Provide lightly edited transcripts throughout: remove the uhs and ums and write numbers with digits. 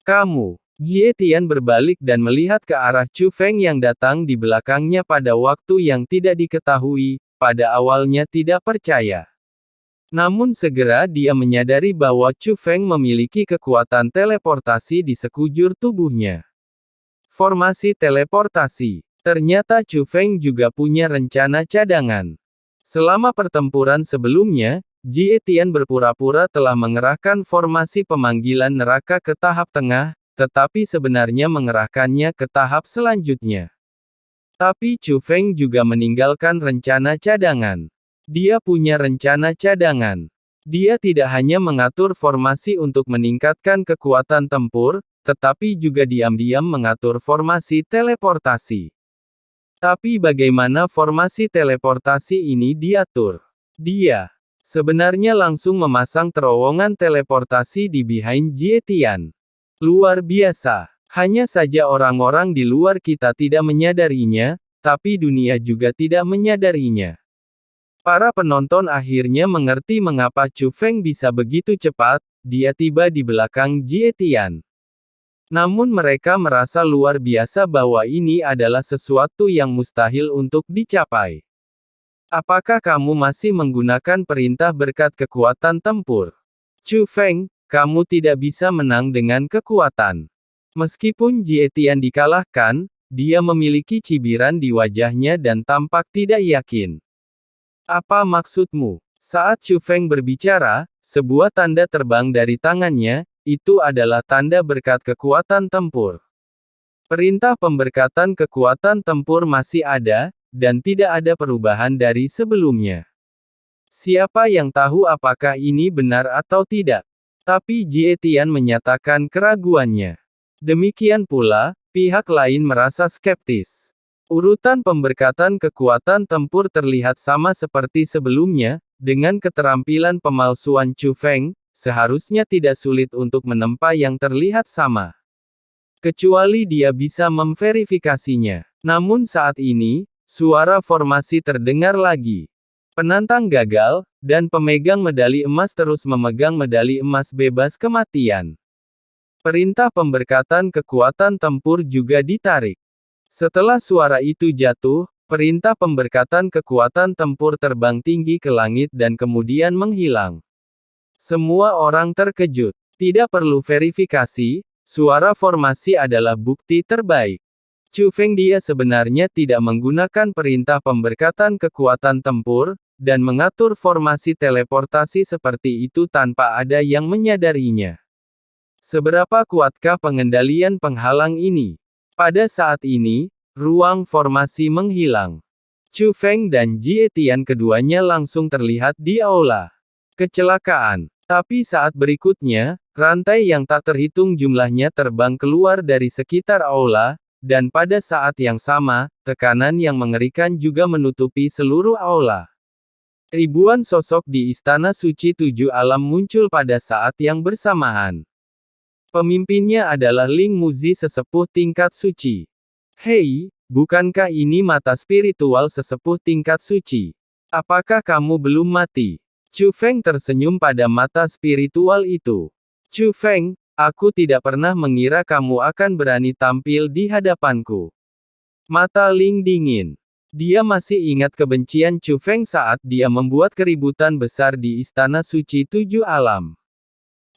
Kamu. Jie Tian berbalik dan melihat ke arah Chu Feng yang datang di belakangnya pada waktu yang tidak diketahui, pada awalnya tidak percaya. Namun segera dia menyadari bahwa Chu Feng memiliki kekuatan teleportasi di sekujur tubuhnya. Formasi teleportasi. Ternyata Chu Feng juga punya rencana cadangan. Selama pertempuran sebelumnya, Jie Tian berpura-pura telah mengerahkan formasi pemanggilan neraka ke tahap tengah, tetapi sebenarnya mengerahkannya ke tahap selanjutnya. Tapi Chu Feng juga meninggalkan rencana cadangan. Dia punya rencana cadangan. Dia tidak hanya mengatur formasi untuk meningkatkan kekuatan tempur, tetapi juga diam-diam mengatur formasi teleportasi. Tapi bagaimana formasi teleportasi ini diatur? Dia sebenarnya langsung memasang terowongan teleportasi di behind Jie Tian. Luar biasa. Hanya saja orang-orang di luar kita tidak menyadarinya, tapi dunia juga tidak menyadarinya. Para penonton akhirnya mengerti mengapa Chu Feng bisa begitu cepat, dia tiba di belakang Jie Tian. Namun mereka merasa luar biasa bahwa ini adalah sesuatu yang mustahil untuk dicapai. Apakah kamu masih menggunakan perintah berkat kekuatan tempur? Chu Feng, kamu tidak bisa menang dengan kekuatan. Meskipun Jie Tian dikalahkan, dia memiliki cibiran di wajahnya dan tampak tidak yakin. Apa maksudmu? Saat Chu Feng berbicara, sebuah tanda terbang dari tangannya, itu adalah tanda berkat kekuatan tempur. Perintah pemberkatan kekuatan tempur masih ada, dan tidak ada perubahan dari sebelumnya. Siapa yang tahu apakah ini benar atau tidak? Tapi Jie Tian menyatakan keraguannya. Demikian pula, pihak lain merasa skeptis. Urutan pemberkatan kekuatan tempur terlihat sama seperti sebelumnya, dengan keterampilan pemalsuan Chu Feng, seharusnya tidak sulit untuk menempa yang terlihat sama. Kecuali dia bisa memverifikasinya. Namun saat ini, suara formasi terdengar lagi. Penantang gagal, dan pemegang medali emas terus memegang medali emas bebas kematian. Perintah pemberkatan kekuatan tempur juga ditarik. Setelah suara itu jatuh, perintah pemberkatan kekuatan tempur terbang tinggi ke langit dan kemudian menghilang. Semua orang terkejut. Tidak perlu verifikasi, suara formasi adalah bukti terbaik. Chu Feng dia sebenarnya tidak menggunakan perintah pemberkatan kekuatan tempur, dan mengatur formasi teleportasi seperti itu tanpa ada yang menyadarinya. Seberapa kuatkah pengendalian penghalang ini? Pada saat ini, ruang formasi menghilang. Chu Feng dan Jie Tian keduanya langsung terlihat di aula. Kecelakaan. Tapi saat berikutnya, rantai yang tak terhitung jumlahnya terbang keluar dari sekitar aula, dan pada saat yang sama, tekanan yang mengerikan juga menutupi seluruh aula. Ribuan sosok di Istana Suci Tujuh Alam muncul pada saat yang bersamaan. Pemimpinnya adalah Ling Muzi sesepuh tingkat suci. Hei, bukankah ini mata spiritual sesepuh tingkat suci? Apakah kamu belum mati? Chu Feng tersenyum pada mata spiritual itu. Chu Feng, aku tidak pernah mengira kamu akan berani tampil di hadapanku. Mata Ling dingin. Dia masih ingat kebencian Chu Feng saat dia membuat keributan besar di Istana Suci Tujuh Alam.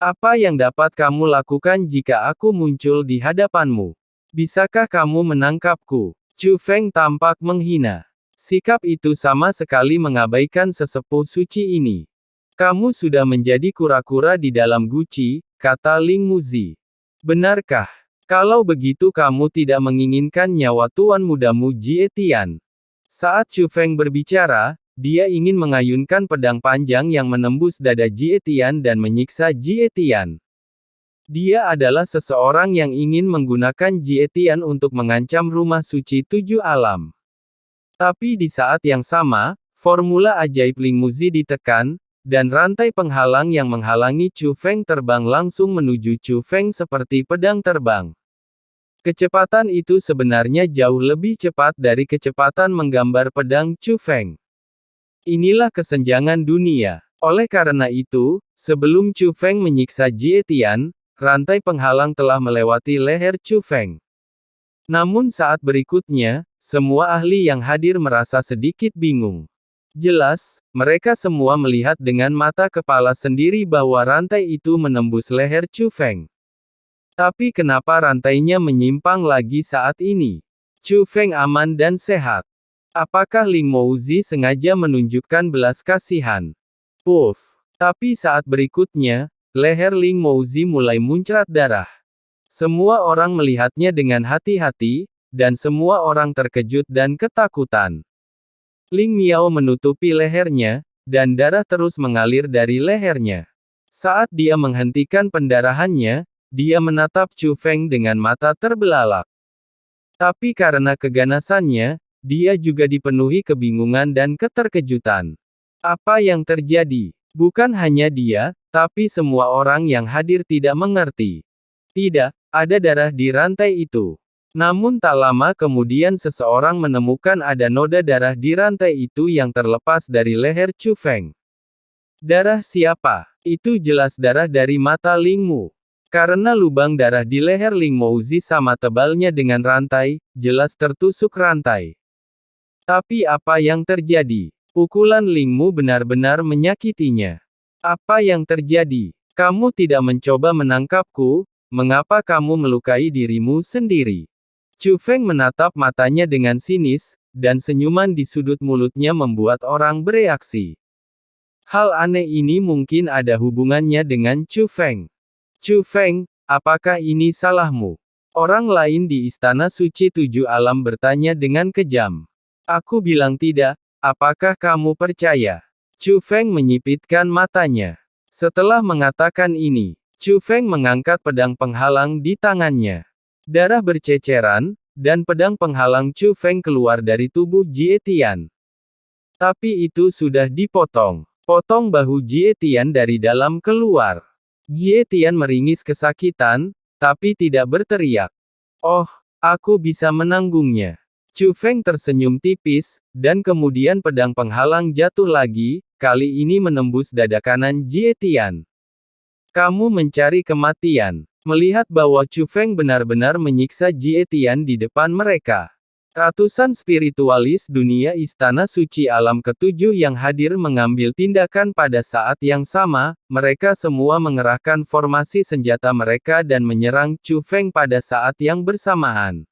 Apa yang dapat kamu lakukan jika aku muncul di hadapanmu? Bisakah kamu menangkapku? Chu Feng tampak menghina. Sikap itu sama sekali mengabaikan sesepuh suci ini. Kamu sudah menjadi kura-kura di dalam guci, kata Ling Muzi. Benarkah? Kalau begitu kamu tidak menginginkan nyawa tuan mudamu Jie Tian. Saat Chu Feng berbicara, dia ingin mengayunkan pedang panjang yang menembus dada Jie Tian dan menyiksa Jie Tian. Dia adalah seseorang yang ingin menggunakan Jie Tian untuk mengancam rumah suci Tujuh Alam. Tapi di saat yang sama, formula ajaib Ling Muzi ditekan, dan rantai penghalang yang menghalangi Chu Feng terbang langsung menuju Chu Feng seperti pedang terbang. Kecepatan itu sebenarnya jauh lebih cepat dari kecepatan menggambar pedang Chu Feng. Inilah kesenjangan dunia. Oleh karena itu, sebelum Chu Feng menyiksa Jie Tian, rantai penghalang telah melewati leher Chu Feng. Namun saat berikutnya, semua ahli yang hadir merasa sedikit bingung. Jelas, mereka semua melihat dengan mata kepala sendiri bahwa rantai itu menembus leher Chu Feng. Tapi kenapa rantainya menyimpang lagi saat ini? Chu Feng aman dan sehat. Apakah Ling Mouzi sengaja menunjukkan belas kasihan? Puff. Tapi saat berikutnya, leher Ling Mouzi mulai muncrat darah. Semua orang melihatnya dengan hati-hati, dan semua orang terkejut dan ketakutan. Ling Miao menutupi lehernya, dan darah terus mengalir dari lehernya. Saat dia menghentikan pendarahannya, dia menatap Chu Feng dengan mata terbelalak. Tapi karena keganasannya, dia juga dipenuhi kebingungan dan keterkejutan. Apa yang terjadi? Bukan hanya dia, tapi semua orang yang hadir tidak mengerti. Tidak, ada darah di rantai itu. Namun tak lama kemudian seseorang menemukan ada noda darah di rantai itu yang terlepas dari leher Chu Feng. Darah siapa? Itu jelas darah dari mata Ling Mu. Karena lubang darah di leher Ling Mouzi sama tebalnya dengan rantai, jelas tertusuk rantai. Tapi apa yang terjadi? Pukulan Ling Mu benar-benar menyakitinya. Apa yang terjadi? Kamu tidak mencoba menangkapku, mengapa kamu melukai dirimu sendiri? Chu Feng menatap matanya dengan sinis, dan senyuman di sudut mulutnya membuat orang bereaksi. Hal aneh ini mungkin ada hubungannya dengan Chu Feng. Chu Feng, apakah ini salahmu? Orang lain di Istana Suci Tujuh Alam bertanya dengan kejam. Aku bilang tidak, apakah kamu percaya? Chu Feng menyipitkan matanya. Setelah mengatakan ini, Chu Feng mengangkat pedang penghalang di tangannya. Darah berceceran, dan pedang penghalang Chu Feng keluar dari tubuh Jie Tian. Tapi itu sudah dipotong. Potong bahu Jie Tian dari dalam keluar. Jie Tian meringis kesakitan, tapi tidak berteriak. Oh, aku bisa menanggungnya. Chu Feng tersenyum tipis, dan kemudian pedang penghalang jatuh lagi, kali ini menembus dada kanan Jie Tian. Kamu mencari kematian. Melihat bahwa Chu Feng benar-benar menyiksa Jie Tian di depan mereka. Ratusan spiritualis dunia Istana Suci Alam Ketujuh yang hadir mengambil tindakan pada saat yang sama, mereka semua mengerahkan formasi senjata mereka dan menyerang Chu Feng pada saat yang bersamaan.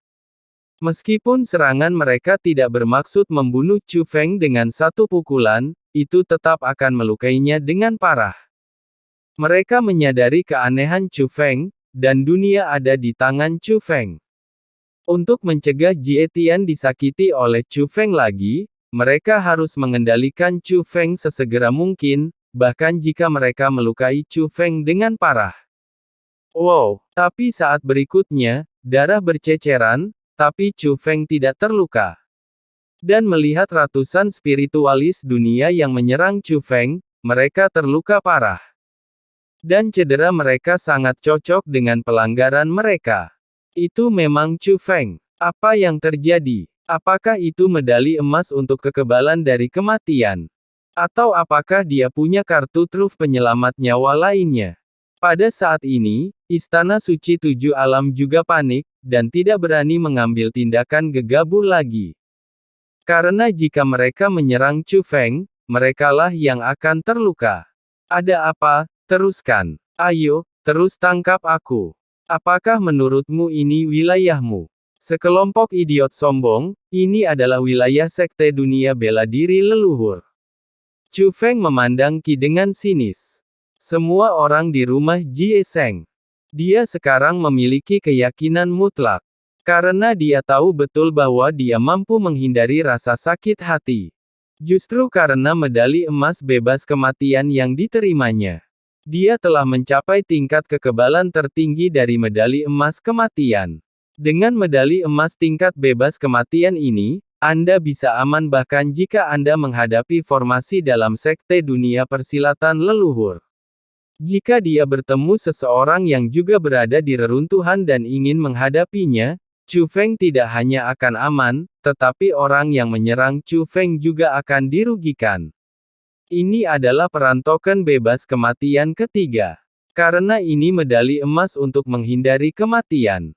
Meskipun serangan mereka tidak bermaksud membunuh Chu Feng dengan satu pukulan, itu tetap akan melukainya dengan parah. Mereka menyadari keanehan Chu Feng, dan dunia ada di tangan Chu Feng. Untuk mencegah Jie Tian disakiti oleh Chu Feng lagi, mereka harus mengendalikan Chu Feng sesegera mungkin, bahkan jika mereka melukai Chu Feng dengan parah. Wow, tapi saat berikutnya, darah berceceran, tapi Chu Feng tidak terluka. Dan melihat ratusan spiritualis dunia yang menyerang Chu Feng, mereka terluka parah. Dan cedera mereka sangat cocok dengan pelanggaran mereka. Itu memang Chu Feng. Apa yang terjadi? Apakah itu medali emas untuk kekebalan dari kematian? Atau apakah dia punya kartu truf penyelamat nyawa lainnya? Pada saat ini, Istana Suci Tujuh Alam juga panik, dan tidak berani mengambil tindakan gegabah lagi. Karena jika mereka menyerang Chu Feng, merekalah yang akan terluka. Ada apa? Teruskan. Ayo, terus tangkap aku. Apakah menurutmu ini wilayahmu? Sekelompok idiot sombong, ini adalah wilayah sekte dunia bela diri leluhur. Chu Feng memandang Qi dengan sinis. Semua orang di rumah Jie Seng. Dia sekarang memiliki keyakinan mutlak. Karena dia tahu betul bahwa dia mampu menghindari rasa sakit hati. Justru karena medali emas bebas kematian yang diterimanya. Dia telah mencapai tingkat kekebalan tertinggi dari medali emas kematian. Dengan medali emas tingkat bebas kematian ini, Anda bisa aman bahkan jika Anda menghadapi formasi dalam sekte dunia persilatan leluhur. Jika dia bertemu seseorang yang juga berada di reruntuhan dan ingin menghadapinya, Chu Feng tidak hanya akan aman, tetapi orang yang menyerang Chu Feng juga akan dirugikan. Ini adalah peran token bebas kematian ketiga. Karena ini medali emas untuk menghindari kematian.